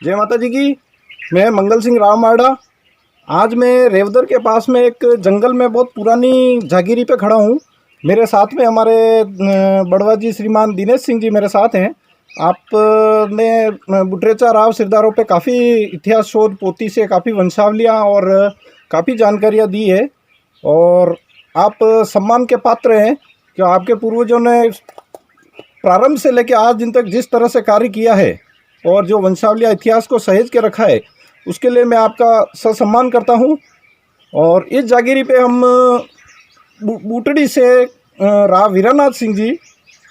जय माता जी की। मैं मंगल सिंह राव मारडा। आज मैं रेवदर के पास में एक जंगल में बहुत पुरानी जागीरी पे खड़ा हूँ। मेरे साथ में हमारे बड़वा जी श्रीमान दिनेश सिंह जी मेरे साथ हैं। आपने बुटरेचा राव सिरदारों पे काफ़ी इतिहास शोध पोथी से काफ़ी वंशावलियाँ और काफ़ी जानकारियाँ दी है और आप सम्मान के पात्र हैं कि आपके पूर्वजों ने प्रारंभ से लेकर आज दिन तक जिस तरह से कार्य किया है और जो वंशावलियाँ इतिहास को सहेज के रखा है उसके लिए मैं आपका ससम्मान करता हूँ। और इस जागीरी पे हम बूटड़ी से राव वीरानाथ सिंह जी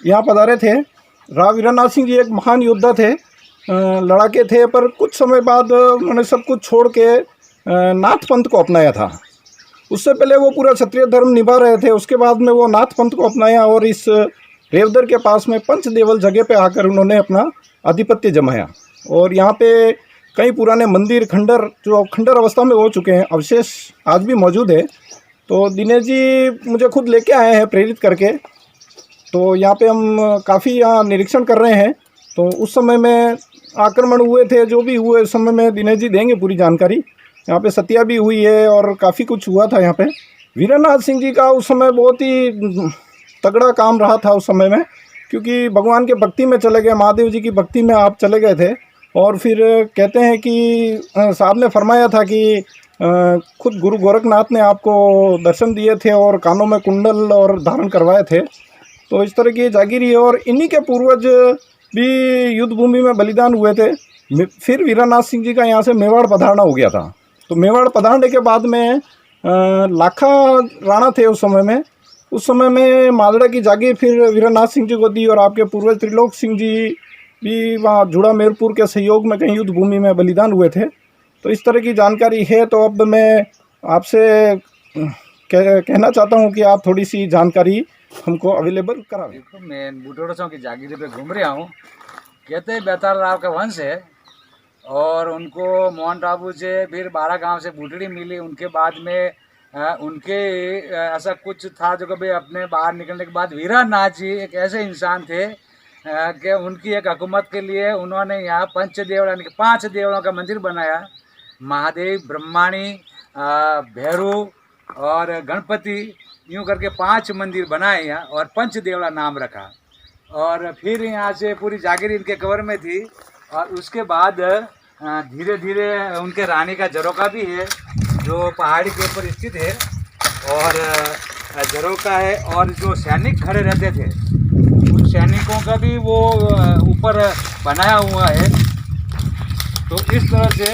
यहाँ पधारे थे। राव वीरानाथ सिंह जी एक महान योद्धा थे, लड़ाके थे, पर कुछ समय बाद उन्होंने सब कुछ छोड़ के नाथ पंथ को अपनाया था। उससे पहले वो पूरा क्षत्रिय धर्म निभा रहे थे, उसके बाद में वो नाथ पंथ को अपनाया और इस रेवदर के पास में पंचदेवल जगह पे आकर उन्होंने अपना आधिपत्य जमाया। और यहाँ पे कई पुराने मंदिर खंडर जो खंडर अवस्था में हो चुके हैं, अवशेष आज भी मौजूद है। तो दिनेश जी मुझे खुद लेके आए हैं प्रेरित करके। तो यहाँ पे हम काफ़ी यहाँ निरीक्षण कर रहे हैं। तो उस समय में आक्रमण हुए थे, जो भी हुए उस समय में दिनेश जी देंगे पूरी जानकारी। यहाँ पे सत्या भी हुई है और काफ़ी कुछ हुआ था यहाँ पे। वीरनाथ सिंह जी का उस समय बहुत ही तगड़ा काम रहा था उस समय में, क्योंकि भगवान के भक्ति में चले गए, महादेव जी की भक्ति में आप चले गए थे। और फिर कहते हैं कि साहब ने फरमाया था कि खुद गुरु गोरखनाथ ने आपको दर्शन दिए थे और कानों में कुंडल और धारण करवाए थे। तो इस तरह की जागीरी है और इन्हीं के पूर्वज भी युद्ध भूमि में बलिदान हुए थे। फिर वीरनाथ सिंह जी का यहाँ से मेवाड़ पधारना हो गया था। तो मेवाड़ पधारने के बाद में लाखा राणा थे उस समय में। उस समय में मालड़ा की जागीर फिर वीरनाथ सिंह जी को दी और आपके पूर्वज त्रिलोक सिंह जी भी वहाँ जुड़ा मेरपुर के सहयोग में कहीं युद्ध भूमि में बलिदान हुए थे। तो इस तरह की जानकारी है। तो अब मैं आपसे कहना चाहता हूँ कि आप थोड़ी सी जानकारी हमको अवेलेबल करा। देखो, मैं बुटोड़ा की जागीर पे घूम रहा हूँ। कहते हैं बेताल राव का वंश है और उनको मोहन राबू से फिर 12 गांव से बूटड़ी मिली। उनके बाद में उनके ऐसा कुछ था जो कभी अपने बाहर निकलने के बाद वीरानाथ जी एक ऐसे इंसान थे कि उनकी एक हुकूमत के लिए उन्होंने यहाँ पंचदेव यानी कि 5 देवलों का मंदिर बनाया। महादेव, ब्रह्माणी, भैरव और गणपति, यूँ करके 5 मंदिर बनाए यहाँ और पंचदेवला नाम रखा। और फिर यहाँ से पूरी जागीर इनके कवर में थी। और उसके बाद धीरे धीरे उनके रानी का झरोका भी है जो पहाड़ी के ऊपर स्थित है और झरोका है। और जो सैनिक खड़े रहते थे उन सैनिकों का भी वो ऊपर बनाया हुआ है। तो इस तरह से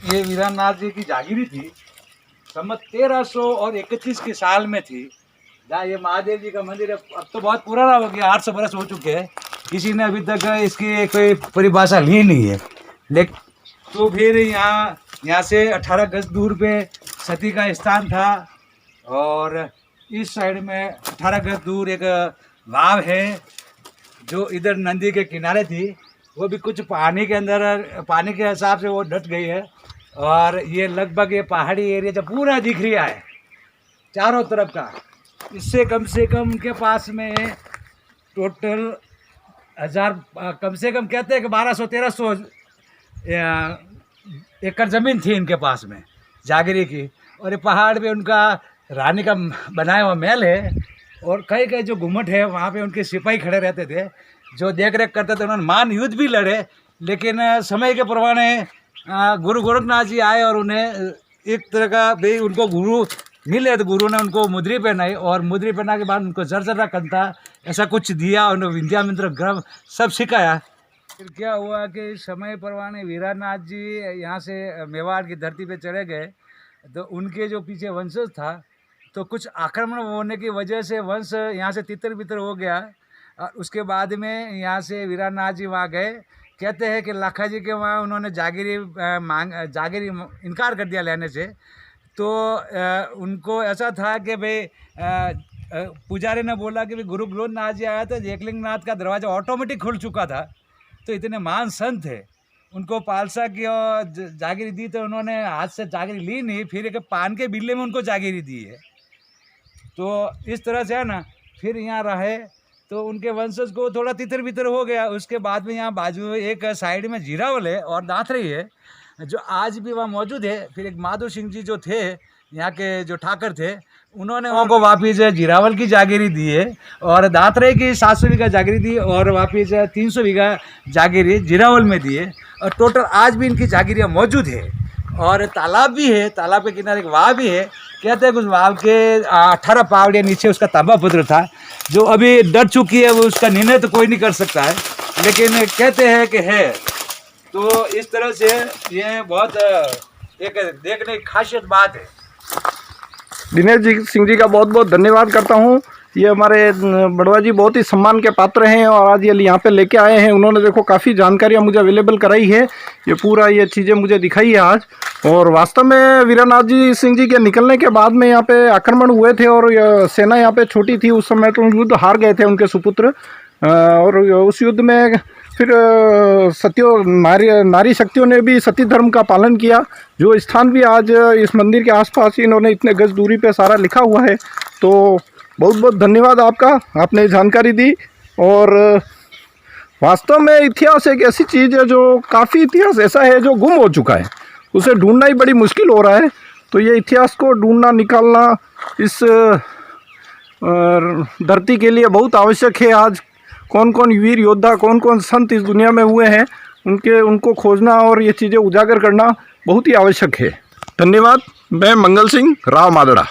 ये वीरनाथ जी की जागीरी थी। संमत 1331 के साल में थी जहाँ ये महादेव जी का मंदिर है। अब तो बहुत पुराना हो गया, 800 बरस हो चुके हैं। किसी ने अभी तक इसकी कोई परिभाषा ली नहीं है। लेकिन तो फिर यहाँ से 18 गज दूर पे सती का स्थान था और इस साइड में 18 गज दूर एक वाव है जो इधर नदी के किनारे थी। वो भी कुछ पानी के अंदर, पानी के हिसाब से वो डट गई है। और ये लगभग ये पहाड़ी एरिया जो पूरा दिख रहा है चारों तरफ का, इससे कम से कम उनके पास में टोटल 1000 कम से कम कहते हैं कि 1200-1300 एकड़ ज़मीन थी इनके पास में जागीरी की। और ये पहाड़ पे उनका रानी का बनाया हुआ महल है और कई कई जो घुमट है वहाँ पे उनके सिपाही खड़े रहते थे जो देख रेख करते थे। उन्होंने मान युद्ध भी लड़े, लेकिन समय के परवाने गुरु गोरखनाथ जी आए और उन्हें एक तरह का भाई उनको गुरु मिले तो गुरु ने उनको मुद्री पहनाई और मुद्री पहना के बाद उनको जर्जरा कंता ऐसा कुछ दिया। उन्होंने विद्या मंत्र ग्रह सब सिखाया। फिर क्या हुआ कि समय परवाने वीरनाथ जी यहाँ से मेवाड़ की धरती पे चले गए तो उनके जो पीछे वंशज था तो कुछ आक्रमण होने की वजह से वंश यहाँ से तितर बितर हो गया। और उसके बाद में यहाँ से वीरनाथ जी वहाँ गए। कहते हैं कि लाखा जी के वहाँ उन्होंने जागीरी इनकार कर दिया लेने से। तो उनको ऐसा था कि भाई पुजारी ने बोला कि भाई गुरु गोरखनाथ जी आया तो एकलिंग नाथ का दरवाज़ा ऑटोमेटिक खुल चुका था। तो इतने महान संत थे, उनको पालसा की और जागीरी दी तो उन्होंने हाथ से जागीरी ली नहीं, फिर एक पान के बिल्ले में उनको जागीरी दी है। तो इस तरह से है ना। फिर यहाँ रहे तो उनके वंशज को थोड़ा तितर बितर हो गया। उसके बाद में यहाँ बाजू में एक साइड में जीरावल है और दांतरी है जो आज भी वहाँ मौजूद है। फिर एक माधो सिंह जी जो थे यहाँ के जो ठाकर थे, उन्होंने उनको वापिस जीरावल की जागीरी दी है और दांतरे की 700 बीघा जागीरी दी और वापिस 300 बीघा जागीरी जीरावल में दी है। और टोटल आज भी इनकी जागीरियाँ मौजूद है और तालाब भी है, तालाब के किनारे एक वाव भी है। कहते हैं उस वाव के 18 पावड़ियाँ नीचे उसका तांबा पत्र था जो अभी डर चुकी है, वो उसका निर्णय तो कोई नहीं कर सकता है, लेकिन कहते हैं कि है। तो इस तरह से ये बहुत एक देखने की खासियत बात है। दिनेश जी सिंह जी का बहुत बहुत धन्यवाद करता हूँ। ये हमारे बड़वा जी बहुत ही सम्मान के पात्र हैं और आज ये यहाँ पे लेके आए हैं। उन्होंने देखो काफ़ी जानकारियाँ मुझे अवेलेबल कराई है, ये पूरा ये चीज़ें मुझे दिखाई है आज। और वास्तव में वीरनाथ जी सिंह जी के निकलने के बाद में यहाँ पे आक्रमण हुए थे और सेना यहाँ पे छोटी थी उस समय, तो युद्ध हार गए थे उनके सुपुत्र। और उस युद्ध में फिर नारी शक्तियों ने भी सती धर्म का पालन किया। जो स्थान भी आज इस मंदिर के आसपास इन्होंने इतने गज दूरी पे सारा लिखा हुआ है। तो बहुत बहुत धन्यवाद आपका, आपने जानकारी दी। और वास्तव में इतिहास एक ऐसी चीज़ है जो काफ़ी इतिहास ऐसा है जो गुम हो चुका है, उसे ढूंढना ही बड़ी मुश्किल हो रहा है। तो ये इतिहास को ढूंढना निकालना इस धरती के लिए बहुत आवश्यक है। आज कौन कौन वीर योद्धा, कौन कौन संत इस दुनिया में हुए हैं, उनको खोजना और ये चीज़ें उजागर करना बहुत ही आवश्यक है। धन्यवाद। मैं मंगल सिंह, राव मादड़ा।